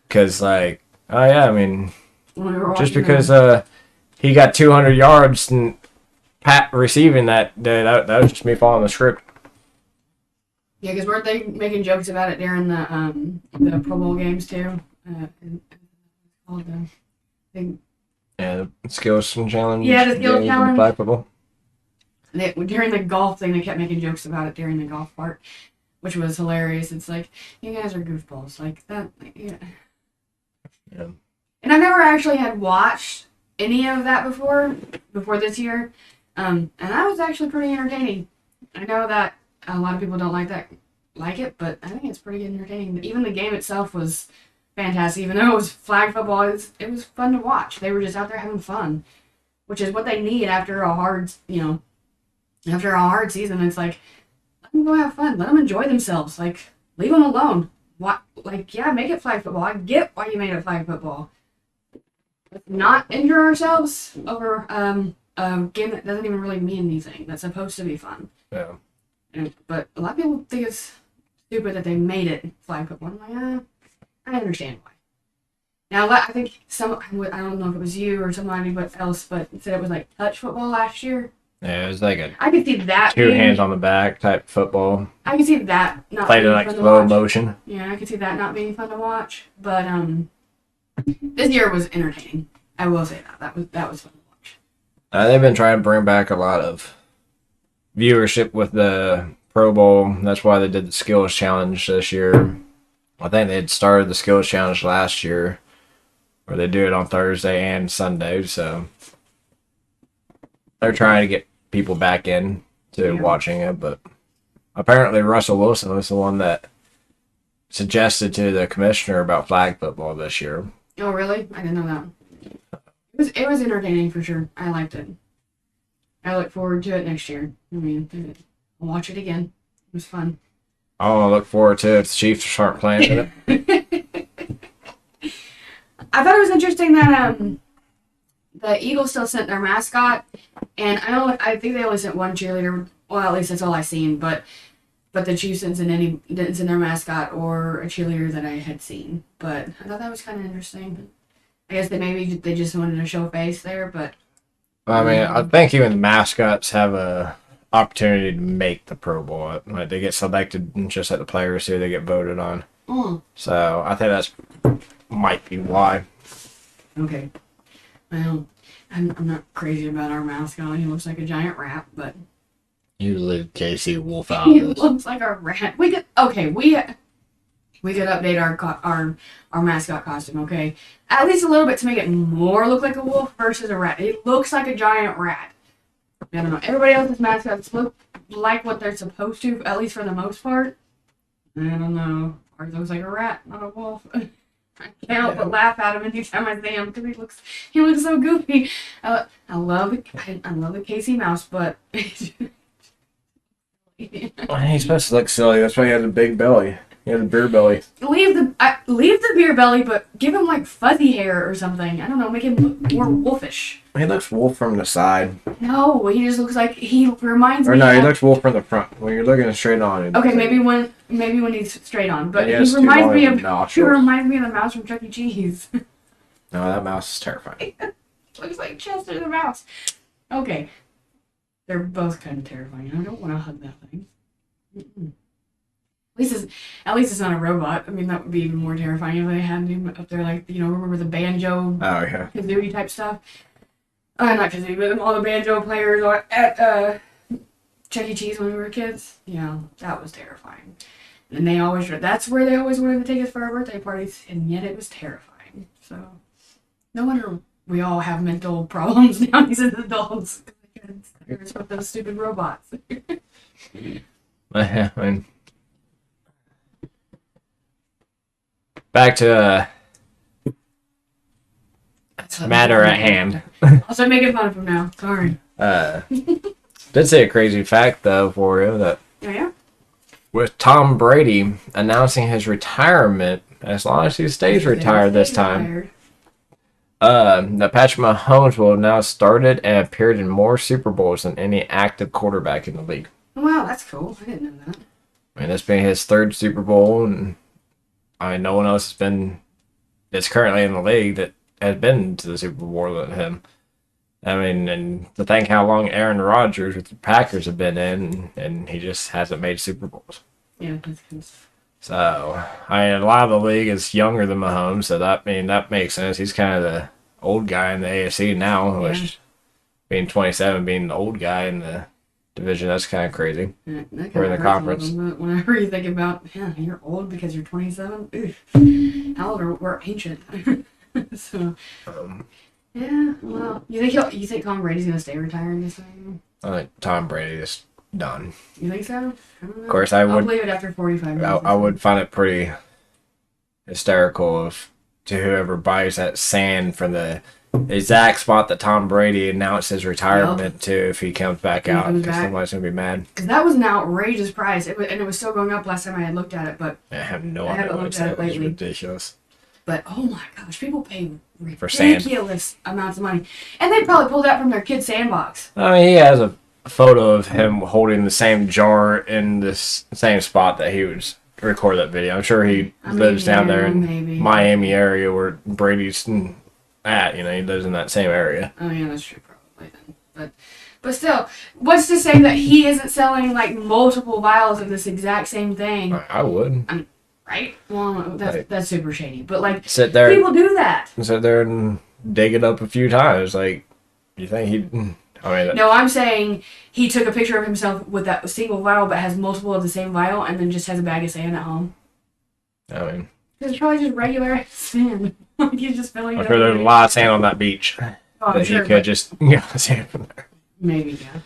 because like, oh yeah, I mean, When we were just watching because he got 200 yards and Pat receiving that day, that was just me following the script. Yeah, because weren't they making jokes about it during the Pro Bowl games too? All the they, Yeah, the skills challenge. Yeah, the skills games in challenge. flag football. during the golf thing, they kept making jokes about it during the golf part, which was hilarious. It's like, you guys are goofballs, like that. Yeah. Yeah. And I've never actually had watched any of that before this year, and that was actually pretty entertaining. I know that a lot of people don't like it, but I think it's pretty entertaining. Even the game itself was fantastic. Even though it was flag football, it was fun to watch. They were just out there having fun, which is what they need after a hard, after a hard season. It's like, let them go have fun. Let them enjoy themselves. Like, leave them alone. What? Like, yeah, make it flag football. I get why you made it flag football. Let's not injure ourselves over a game that doesn't even really mean anything. That's supposed to be fun. Yeah. But a lot of people think it's stupid that they made it flag football. I'm like, I understand why. Now, I think I don't know if it was you or somebody else, but said it was like touch football last year. Yeah, it was like a I could see that two being, hands on the back type football. I could see that not Played in being like fun to slow watch. motion. Yeah, I could see that not being fun to watch. But this year was entertaining. I will say that was fun to watch. They've been trying to bring back a lot of viewership with the Pro Bowl. That's why they did the skills challenge this year. I think they had started the skills challenge last year, where they do it on Thursday and Sunday. So they're trying to get people back in to watching it. But apparently Russell Wilson was the one that suggested to the commissioner about flag football this year. Oh, really? I didn't know that. It was entertaining for sure. I liked it. I look forward to it next year. I mean, I'll watch it again. It was fun. I want to look forward to it if the Chiefs aren't playing in it. I thought it was interesting that the Eagles still sent their mascot, and I think they only sent one cheerleader. Well, at least that's all I seen. But the Chiefs didn't send their mascot or a cheerleader that I had seen. But I thought that was kind of interesting. I guess they just wanted to show face there, but I mean, I think even the mascots have a opportunity to make the Pro Bowl. Like they get selected just like the players do, they get voted on. So I think that's might be why. Okay. Well, I'm not crazy about our mascot. He looks like a giant rat, but Usually Casey Wolf he looks like a rat. We could update our mascot costume. Okay, at least a little bit to make it more look like a wolf versus a rat. It looks like a giant rat. I don't know. Everybody else's mascots look like what they're supposed to, at least for the most part. I don't know. Ours looks like a rat, not a wolf. I can't help but laugh at him anytime I see him because he looks so goofy. I love the Casey Mouse, but He's supposed to look silly. That's why he has a big belly. He has a beer belly. leave the beer belly, but give him like fuzzy hair or something. I don't know, make him look more wolfish. He looks wolf from the side. No, he just looks like he reminds me. Or no, he looks wolf from the front. When you're looking straight on him. Okay, maybe when he's straight on, but he he has reminds me of nostrils. he reminds me of the mouse from Chuck E. Cheese. No, that mouse is terrifying. Looks like Chester the mouse. Okay. They're both kind of terrifying. I don't want to hug that thing. Mm-mm. At least it's not a robot. I mean, that would be even more terrifying if they had him up there, like, remember the banjo Oh yeah. kazooie type stuff? Not kazooie, but all the banjo players at Chuck E. Cheese when we were kids. That was terrifying. And that's where they always wanted to take us for our birthday parties, and yet it was terrifying. So, no wonder we all have mental problems now as adults. It's with those stupid robots. I mean, back to matter at hand. I'll start making fun of him now. Sorry. Did say a crazy fact though for you that Oh, yeah? with Tom Brady announcing his retirement, as long as he stays retired this time, that Patrick Mahomes will have now started and appeared in more Super Bowls than any active quarterback in the league. Wow, that's cool. I didn't know that. I mean, this being his third Super Bowl, and no one else that's currently in the league that has been to the Super Bowl than him. I mean, and to think how long Aaron Rodgers with the Packers have been in, and he just hasn't made Super Bowls. Yeah, that's good. So, a lot of the league is younger than Mahomes, so that makes sense. He's kind of the old guy in the AFC now, which being 27, being the old guy in the division, that's kind of crazy. Yeah, that Or in the hurts conference. a little bit whenever you think about, you're old because you're 27. Oof. How old are we're ancient? So, yeah. Well, you think Tom Brady's gonna stay retired this time? I think Tom Brady is done. You think so? I don't know. Of course, I I'll would. believe it after 45 minutes. I would find it pretty hysterical to whoever buys that sand from the exact spot that Tom Brady announced his retirement to if he comes back When he out, comes because back. somebody's gonna be mad. Because that was an outrageous price. And it was still going up last time I had looked at it. But I have no I idea haven't what looked it's at it It's lately. ridiculous. oh my gosh, people pay For sand. ridiculous amounts of money, and they probably pulled that from their kid's sandbox. I mean, he has a photo of him holding the same jar in this same spot that he would record that video. I'm sure he lives down there in maybe. Miami area where Brady's at. He lives in that same area. Oh yeah, that's true, probably then. But still, what's to say that he isn't selling like multiple vials of this exact same thing, I would right? Well, Right. that's super shady. But like, sit there people do that. and dig it up a few times. Like, you think he? I mean, No, I'm saying he took a picture of himself with that single vial, but has multiple of the same vial, and then just has a bag of sand at home. I mean, It's probably just regular sand. Like he's just filling I'm it sure up. there's a lot of sand on that beach Oh, I'm that sure, he could but just sand from there. maybe, yeah.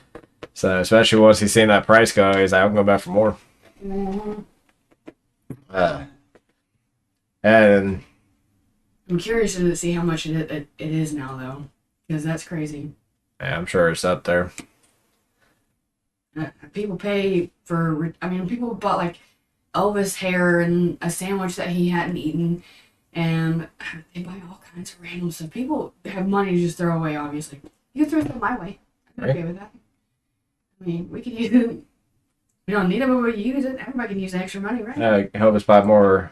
So especially once he's seen that price go, he's like, I'm going back for more. Mhm. And I'm curious to see how much it is now, though, because that's crazy. yeah, I'm sure it's up there. People pay for. I mean, people bought like Elvis hair and a sandwich that he hadn't eaten, and they buy all kinds of random stuff. People have money to just throw away. Obviously, you can throw stuff my way. I'm okay with that. I mean, we could use it. We don't need it, but we use it. Everybody can use extra money, right? Help us buy more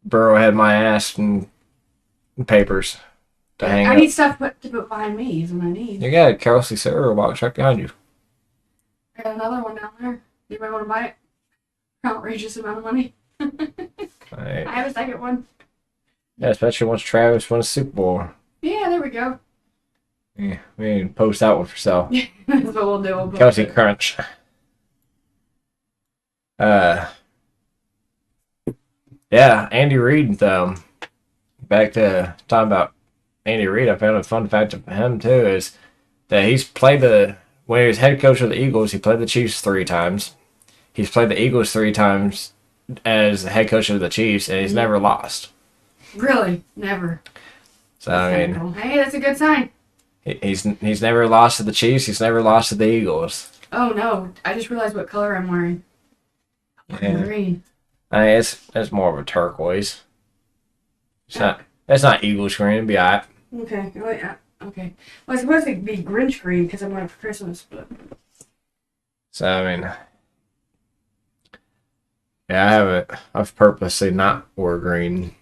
Burrowhead my ass and papers to hang I up. need stuff to put behind me is what I need. You got a Kelsey cereal box right behind you. I got another one down there. Anybody want to buy it? Outrageous amount of money. Right. I have a second one. Yeah, especially once Travis won a Super Bowl. Yeah, there we go. Yeah, we need to post that one for sale. That's what we'll do. We'll Kelsey Crunch. Yeah, Andy Reid, though. Back to talking about Andy Reid, I found a fun fact of him, too, is that when he was head coach of the Eagles, he played the Chiefs 3 times. He's played the Eagles 3 times as the head coach of the Chiefs, and he's never lost. Really? Never. So, I mean, Cool. Hey, that's a good sign. he's never lost to the Chiefs. He's never lost to the Eagles. Oh no! I just realized what color I'm wearing. Yeah. Green. I mean, it's more of a turquoise. It's not Eagles green. It'd be alright. Okay. Oh, yeah. Okay. Well, it's supposed to be Grinch green because I'm wearing it for Christmas, but So I mean, yeah, I've purposely not wore green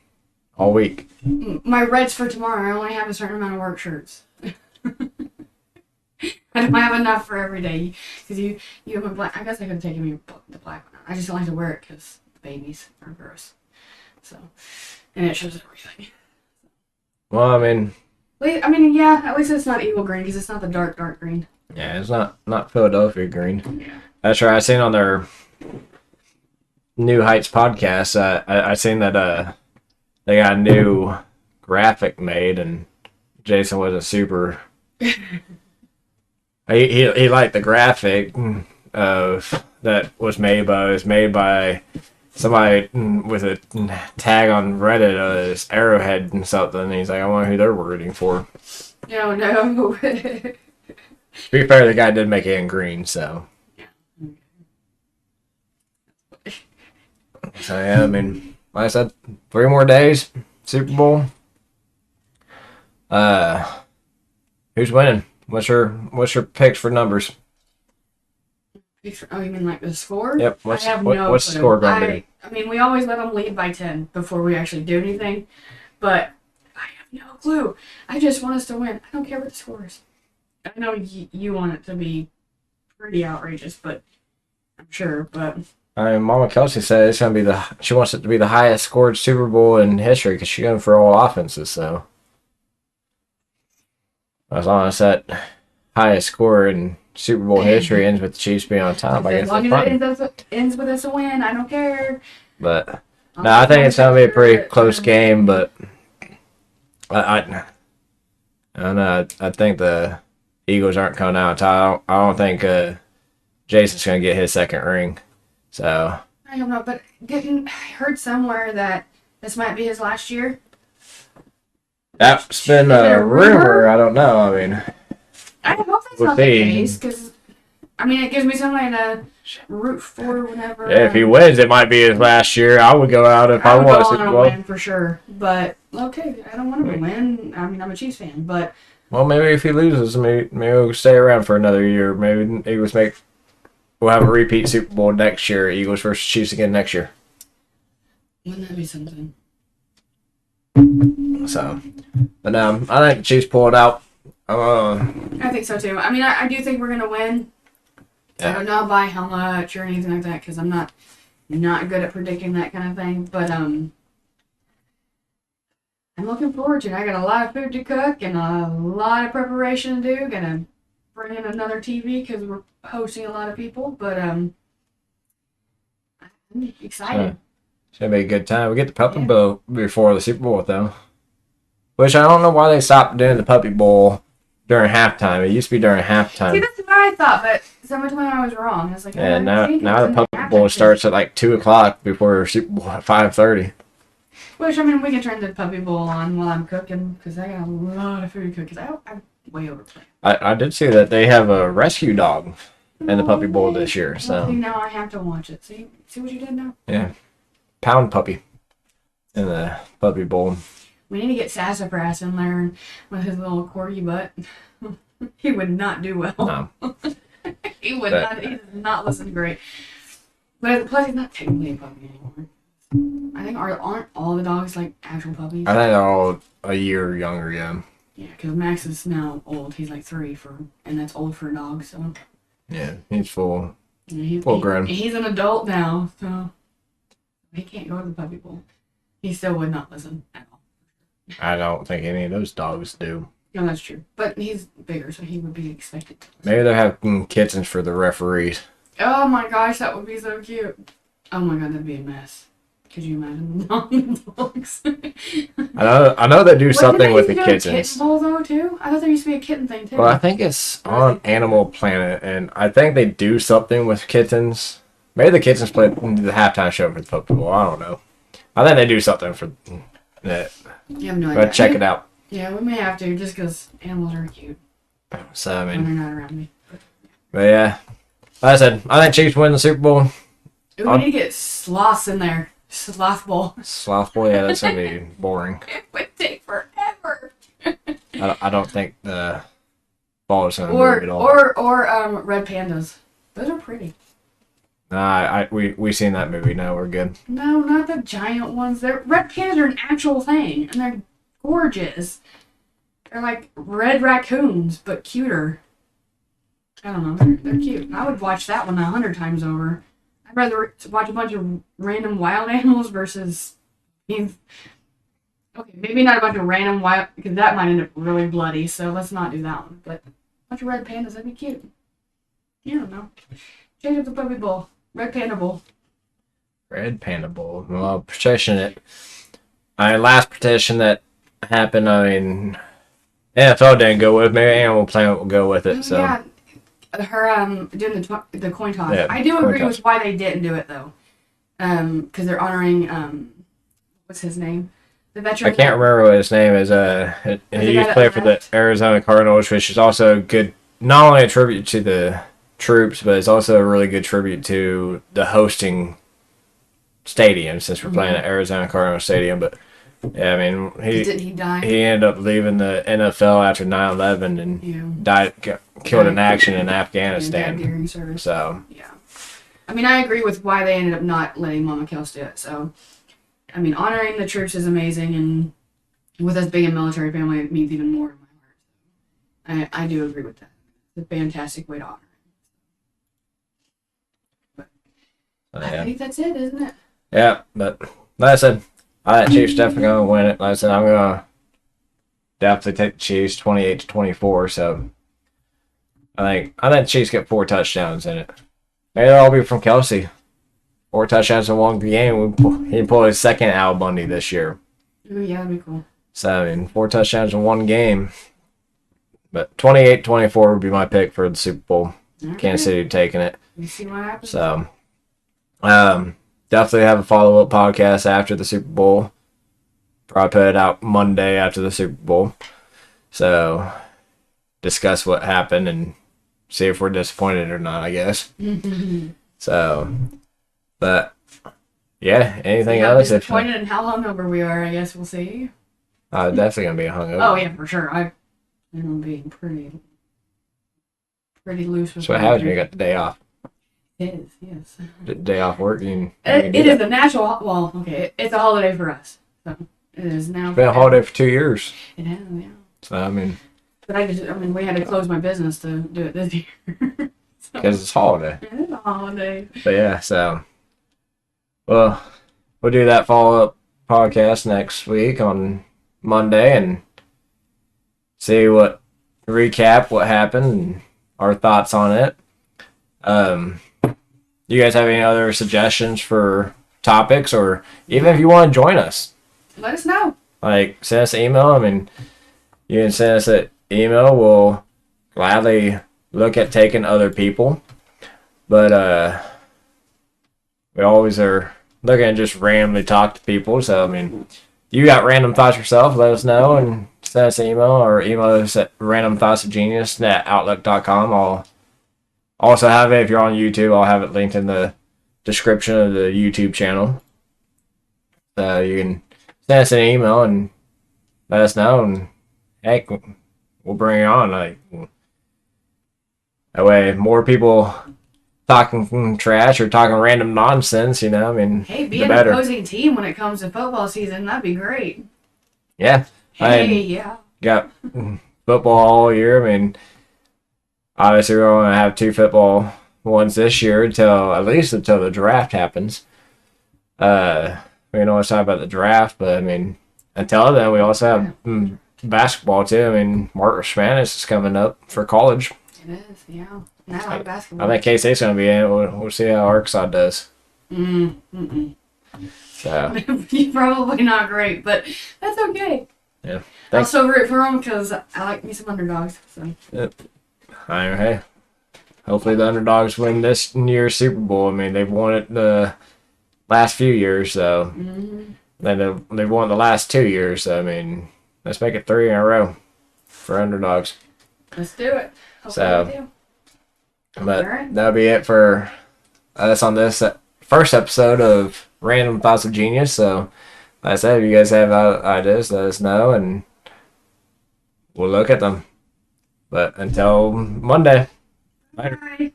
all week. My Reds for tomorrow. I only have a certain amount of work shirts. I don't have enough for every day. Because you have a black. I guess I could have taken me the black one. I just don't like to wear it because the babies are gross. So, and it shows everything. Well, I mean, yeah. At least it's not evil green because it's not the dark green. yeah, it's not Philadelphia green. Yeah. That's right. I seen on their New Heights podcast. I seen that they got a new graphic made, and Jason wasn't super. He liked the graphic of that was made by somebody with a tag on Reddit as Arrowhead and something. And he's like, I wonder who they're rooting for. No. To be fair, the guy did make it in green, so. So yeah, I mean, like I said, 3 more days, Super Bowl. Who's winning? What's your picks for numbers? Oh, you mean like the score? Yep. What's the score going to be? I mean, we always let them lead by 10 before we actually do anything, but I have no clue. I just want us to win. I don't care what the score is. I know you want it to be pretty outrageous, but I'm sure. But Mama Kelsey said it's gonna be she wants it to be the highest scored Super Bowl in history because she's going for all offenses. So as long as that highest score in Super Bowl history ends with the Chiefs being on top, I guess as long that's as fine. it ends with us a win, I don't care. But no, I think it's gonna be a pretty close game. But I don't know. I think the Eagles aren't coming out. I don't think Jason's gonna get his second ring. So I don't know, but I heard somewhere that this might be his last year. that's been a rumor. I don't know. I mean, I hope that's not the case, because I mean, it gives me something to root for whenever. if he wins, it might be his last year. I would go out if I was. I would win for sure, but okay, I don't want him to win. I mean, I'm a Chiefs fan, but Well, maybe if he loses, maybe we'll stay around for another year. Maybe Eagles we'll have a repeat Super Bowl next year. Eagles versus Chiefs again next year. wouldn't that be something? So, but no, I think the Chiefs pull it out. I think so too. I mean, I do think we're gonna win. Yeah. I don't know by how much or anything like that because I'm not good at predicting that kind of thing. But I'm looking forward to it. I got a lot of food to cook and a lot of preparation to do. Gonna bring in another TV because we're hosting a lot of people. But I'm excited. It's gonna be a good time. We get the Puppy Bowl before the Super Bowl though, which I don't know why they stopped doing the Puppy Bowl during halftime. It used to be during halftime. See, that's what I thought, but someone told me I was wrong. I was like, Yeah, now the Puppy Bowl starts at like 2:00 before Super Bowl at 5:30. Which, I mean, we can turn the Puppy Bowl on while I'm cooking because I got a lot of food to cook because I'm way overplaying. I did see that they have a rescue dog in the Puppy Bowl this year. So now I have to watch it. See what you did now? yeah, pound puppy in the Puppy Bowl. We need to get Sassafras in there with his little corgi butt. He would not do well. No. He would not. He does not listen great. But plus, he's not technically a puppy anymore. I think aren't all the dogs like actual puppies? I think they're all a year younger. Yeah. Yeah, because Max is now old. He's like 3 and that's old for a dog. So Yeah, he's full. yeah, Full grown. He's an adult now, so he can't go to the puppy bowl. He still would not listen at all. I don't think any of those dogs do. No, that's true. But he's bigger, so he would be expected to. Maybe they're having kittens for the referees. Oh my gosh, that would be so cute. Oh my god, that'd be a mess. Could you imagine dogs? I know they do something with the kittens. Kitten bowl though too? I thought there used to be a kitten thing too. Well, I think it's on Animal Planet, and I think they do something with kittens. Maybe the kittens play the halftime show for the Puppy Bowl. I don't know. I think they do something for that. You have no idea. But check it out. Yeah, we may have to just because animals are cute So I when mean, they're not around me. but yeah, like I said, I think Chiefs win the Super Bowl. Ooh, we need to get sloths in there. Sloth bowl. Sloth boy, yeah, that's gonna be boring. It would take forever. I don't think the ball is gonna move at all. Or red pandas. Those are pretty. We seen that movie. No, we're good. No, not the giant ones. Red pandas are an actual thing, and they're gorgeous. They're like red raccoons, but cuter. I don't know. They're cute. I would watch that one 100 times over. I'd rather watch a bunch of random wild animals versus. Okay, maybe not a bunch of random wild, because that might end up really bloody. So let's not do that one. But a bunch of red pandas, that'd be cute. You don't know. Change up the puppy bowl. Red panda bowl. Red Panda Bowl. Well, petition it. Last petition that happened. I mean, NFL didn't go with me. Animal Planet will go with it. So Yeah, her doing the coin toss. Yeah, I do coin agree toss. with why they didn't do it though. Because they're honoring what's his name? The veteran. I can't remember what his name is. And the he guy used to that play for the left? Arizona Cardinals, which is also a good, not only a tribute to the troops, but it's also a really good tribute to the hosting stadium since we're playing at Arizona Cardinals Stadium. But yeah, I mean, Didn't he die? he ended up leaving the NFL after 9/11 and Yeah. killed in action in And died Afghanistan. during service. So Yeah. I mean, I agree with why they ended up not letting Mama Kels do it. So, I mean, honoring the troops is amazing, and with us being a military family, it means even more in my heart. I do agree with that. It's a fantastic way to honor it. I yeah. think that's it, isn't it? Yeah, but like I said, I think Chiefs definitely gonna win it. Like I said, I'm gonna definitely take the Chiefs 28-24. So I think Chiefs get 4 touchdowns in it. Maybe they'll all be from Kelsey. 4 touchdowns in one game. He pulled his second Al Bundy this year. Ooh, yeah, that'd be cool. So I mean, 4 touchdowns in one game. But 28-24 would be my pick for the Super Bowl. All Kansas right. City taking it. We'll see what happens. So definitely have a follow-up podcast after the Super Bowl. Probably put it out Monday after the Super Bowl. So discuss what happened and see if we're disappointed or not, I guess. So, but yeah, anything How else? disappointed and how hungover we are, I guess we'll see. Definitely gonna be a hungover. Oh yeah, for sure. I'm being pretty loose with That's what my happens when you drink. got the day off. It is, yes. The day off work. You It do is that. a natural. Well, okay, it's a holiday for us. So it is now. It's been a holiday for 2 years. It has, yeah. So I mean, But we had to close my business to do it this year. So, because it's holiday. it is a holiday. But yeah, so well, we'll do that follow-up podcast next week on Monday and see recap what happened and our thoughts on it. You guys have any other suggestions for topics, or even if you want to join us, Let us know. like send us an email. I mean, you can send us an email. We'll gladly look at taking other people, but we always are looking to just randomly talk to people. So I mean, you got random thoughts yourself, let us know and send us an email or email us at randomthoughtsofgenius@outlook.com. I'll also have it if you're on YouTube. I'll have it linked in the description of the YouTube channel. So you can send us an email and let us know, and heck, we'll bring it on. Like that way, more people talking trash or talking random nonsense. You know, I mean, Hey, be the an better. opposing team when it comes to football season. That'd be great. Yeah, Hey, yeah. got football all year. I mean, obviously we're going to have 2 football ones this year at least until the draft happens. We don't want to talk about the draft, but I mean, until then, we also have basketball too. I mean, March Madness is coming up for college. It is, yeah. And I like basketball. I think K-State's going to be in it. We'll see how Arkansas does. So, Probably not great, but that's okay. yeah. I'll Thanks. still root for them because I like me some underdogs. So Hey, hopefully the underdogs win this year's Super Bowl. I mean, they've won it the last few years, so then they've won the last 2 years. So I mean, let's make it 3 in a row for underdogs. let's do it. Hopefully So- we do. But Alright. that'll be it for us on this first episode of Random Thoughts of Genius. So, like I said, if you guys have ideas, let us know, and we'll look at them. But until Monday. Later. Bye.